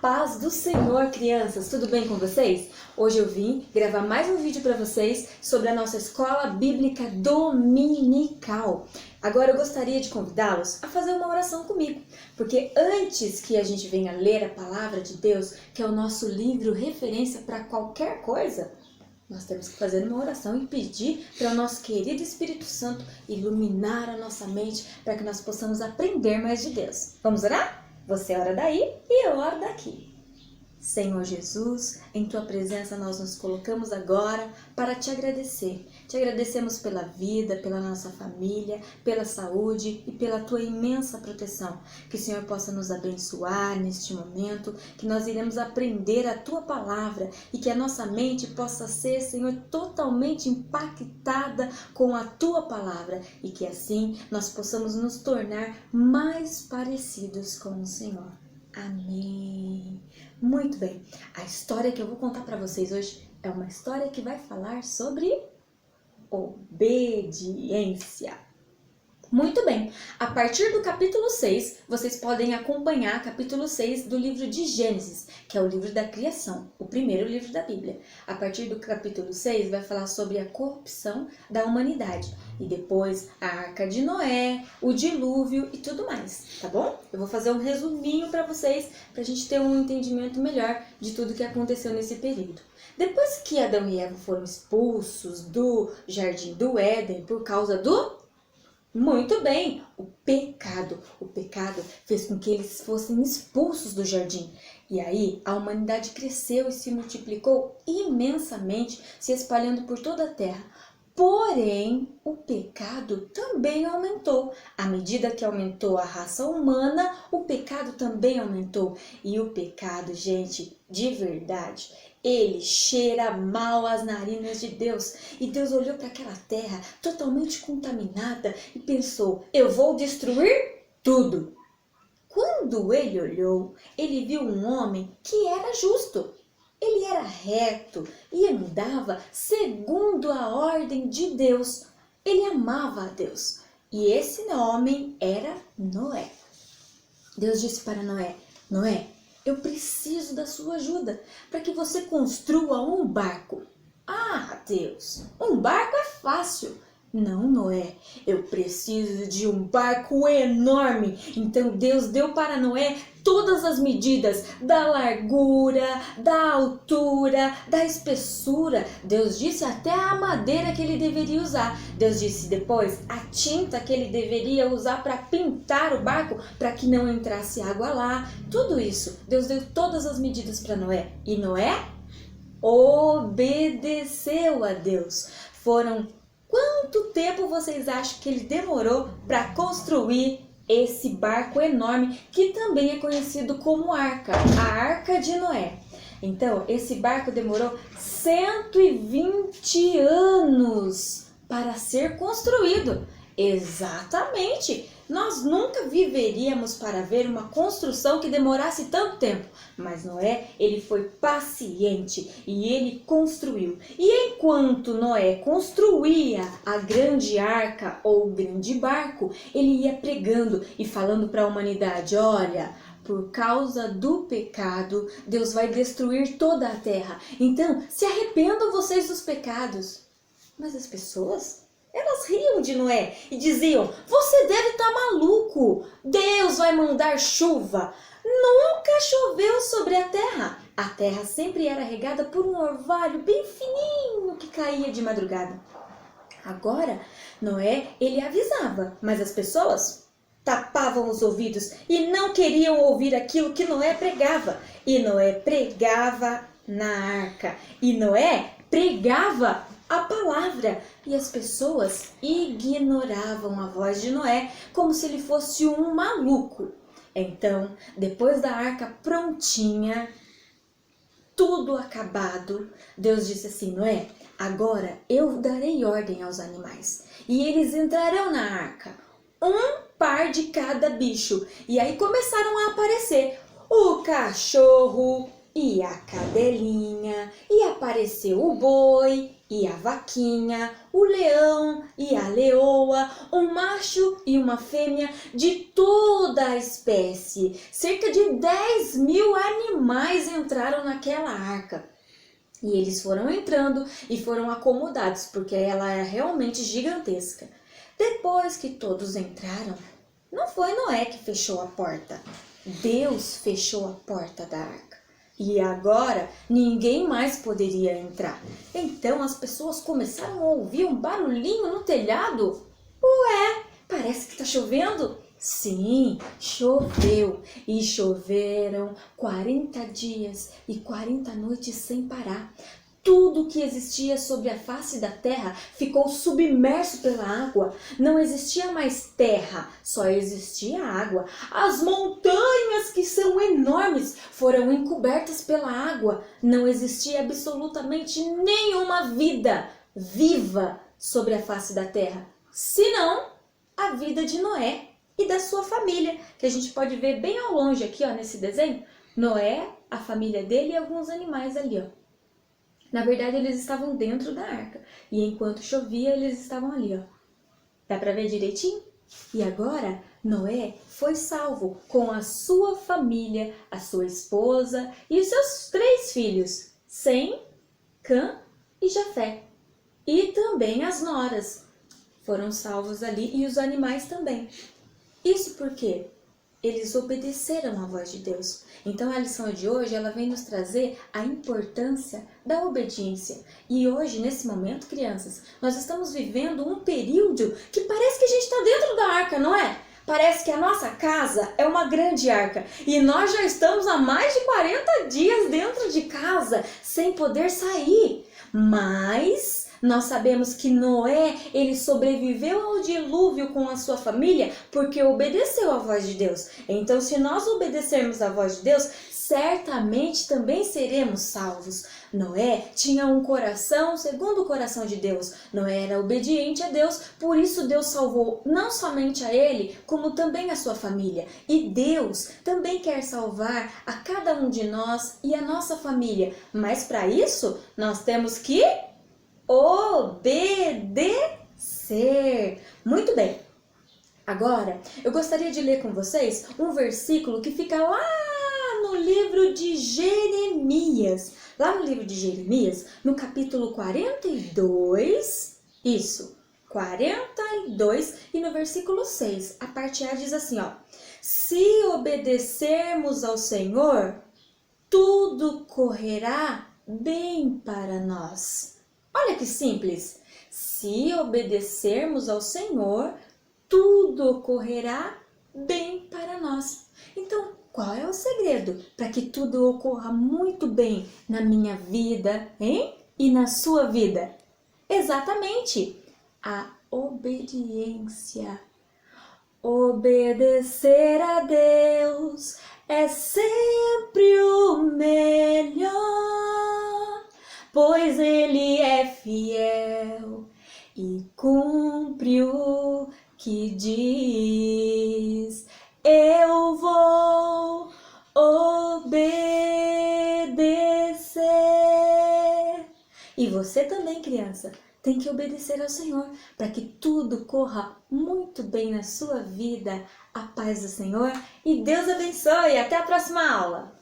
paz do Senhor, crianças! Tudo bem com vocês? Hoje eu vim gravar mais um vídeo para vocês sobre a nossa escola bíblica dominical. Agora eu gostaria de convidá-los a fazer uma oração comigo, porque antes que a gente venha ler a palavra de Deus, que é o nosso livro referência para qualquer coisa, nós temos que fazer uma oração e pedir para o nosso querido Espírito Santo iluminar a nossa mente para que nós possamos aprender mais de Deus. Vamos orar? Você ora daí e eu oro daqui. Senhor Jesus, em Tua presença nós nos colocamos agora para Te agradecer. Te agradecemos pela vida, pela nossa família, pela saúde e pela Tua imensa proteção. Que o Senhor possa nos abençoar neste momento, que nós iremos aprender a Tua palavra e que a nossa mente possa ser, Senhor, totalmente impactada com a Tua palavra e que assim nós possamos nos tornar mais parecidos com o Senhor. Amém. Muito bem, a história que eu vou contar para vocês hoje é uma história que vai falar sobre obediência. Muito bem, a partir do capítulo 6, vocês podem acompanhar capítulo 6 do livro de Gênesis, que é o livro da criação, o primeiro livro da Bíblia. A partir do capítulo 6 vai falar sobre a corrupção da humanidade e depois a Arca de Noé, o dilúvio e tudo mais, tá bom? Eu vou fazer um resuminho para vocês, para a gente ter um entendimento melhor de tudo que aconteceu nesse período. Depois que Adão e Eva foram expulsos do Jardim do Éden por causa do... Muito bem, o pecado. O pecado fez com que eles fossem expulsos do jardim. E aí a humanidade cresceu e se multiplicou imensamente, se espalhando por toda a terra. Porém, o pecado também aumentou. À medida que aumentou a raça humana, o pecado também aumentou. E o pecado, gente, de verdade, ele cheira mal às narinas de Deus. E Deus olhou para aquela terra totalmente contaminada e pensou, eu vou destruir tudo. Quando ele olhou, ele viu um homem que era justo. Ele era reto e andava segundo a ordem de Deus. Ele amava a Deus. E esse homem era Noé. Deus disse para Noé, Noé, eu preciso da sua ajuda para que você construa um barco. Ah, Deus, um barco é fácil. Não, Noé, eu preciso de um barco enorme. Então Deus deu para Noé todas as medidas da largura, da altura, da espessura. Deus disse até a madeira que ele deveria usar. Deus disse depois a tinta que ele deveria usar para pintar o barco para que não entrasse água lá. Tudo isso, Deus deu todas as medidas para Noé. E Noé obedeceu a Deus. Quanto tempo vocês acham que ele demorou para construir esse barco enorme, que também é conhecido como Arca, a Arca de Noé? Então, esse barco demorou 120 anos para ser construído. Exatamente! Nós nunca viveríamos para ver uma construção que demorasse tanto tempo. Mas Noé, ele foi paciente e ele construiu. E enquanto Noé construía a grande arca ou o grande barco, ele ia pregando e falando para a humanidade, olha, por causa do pecado, Deus vai destruir toda a terra. Então, se arrependam vocês dos pecados. Mas as pessoas... elas riam de Noé e diziam, você deve estar maluco, Deus vai mandar chuva. Nunca choveu sobre a terra sempre era regada por um orvalho bem fininho que caía de madrugada. Agora, Noé, ele avisava, mas as pessoas tapavam os ouvidos e não queriam ouvir aquilo que Noé pregava. E Noé pregava na arca, e Noé pregava a palavra, e as pessoas ignoravam a voz de Noé como se ele fosse um maluco. Então, depois da arca prontinha, tudo acabado, Deus disse assim, Noé, agora eu darei ordem aos animais, e eles entrarão na arca, um par de cada bicho. E aí começaram a aparecer o cachorro e a cadelinha, e apareceu o boi e a vaquinha, o leão e a leoa, um macho e uma fêmea de toda a espécie. Cerca de 10.000 animais entraram naquela arca. E eles foram entrando e foram acomodados, porque ela era realmente gigantesca. Depois que todos entraram, não foi Noé que fechou a porta. Deus fechou a porta da arca. E agora ninguém mais poderia entrar. Então as pessoas começaram a ouvir um barulhinho no telhado. Ué, parece que está chovendo? Sim, choveu. E choveram 40 dias e 40 noites sem parar. Tudo que existia sobre a face da terra ficou submerso pela água. Não existia mais terra, só existia água. As montanhas, que são enormes, foram encobertas pela água. Não existia absolutamente nenhuma vida viva sobre a face da terra, senão a vida de Noé e da sua família, que a gente pode ver bem ao longe aqui, ó, nesse desenho. Noé, a família dele e alguns animais ali, ó. Na verdade, eles estavam dentro da arca. E enquanto chovia, eles estavam ali, ó. Dá pra ver direitinho? E agora, Noé foi salvo com a sua família, a sua esposa e os seus 3 filhos, Sem, Cã e Jafé. E também as noras foram salvos ali e os animais também. Isso porque eles obedeceram à voz de Deus. Então a lição de hoje, ela vem nos trazer a importância da obediência. E hoje, nesse momento, crianças, nós estamos vivendo um período que parece que a gente está dentro da arca, não é? Parece que a nossa casa é uma grande arca. E nós já estamos há mais de 40 dias dentro de casa, sem poder sair. Mas nós sabemos que Noé, ele sobreviveu ao dilúvio com a sua família porque obedeceu à voz de Deus. Então, se nós obedecermos à voz de Deus, certamente também seremos salvos. Noé tinha um coração segundo o coração de Deus. Noé era obediente a Deus, por isso Deus salvou não somente a ele, como também a sua família. E Deus também quer salvar a cada um de nós e a nossa família. Mas para isso, nós temos que obedecer. Muito bem. Agora, eu gostaria de ler com vocês um versículo que fica lá no livro de Jeremias. Lá no livro de Jeremias, no capítulo 42, isso, 42, e no versículo 6, a parte A diz assim, ó: se obedecermos ao Senhor, tudo correrá bem para nós. Olha que simples. Se obedecermos ao Senhor, tudo ocorrerá bem para nós. Então, qual é o segredo para que tudo ocorra muito bem na minha vida, hein? E na sua vida? Exatamente, a obediência. Obedecer a Deus é sempre o melhor, pois Ele é fiel e cumpre o que diz. Eu vou obedecer. E você também, criança, tem que obedecer ao Senhor para que tudo corra muito bem na sua vida. A paz do Senhor e Deus abençoe. Até a próxima aula!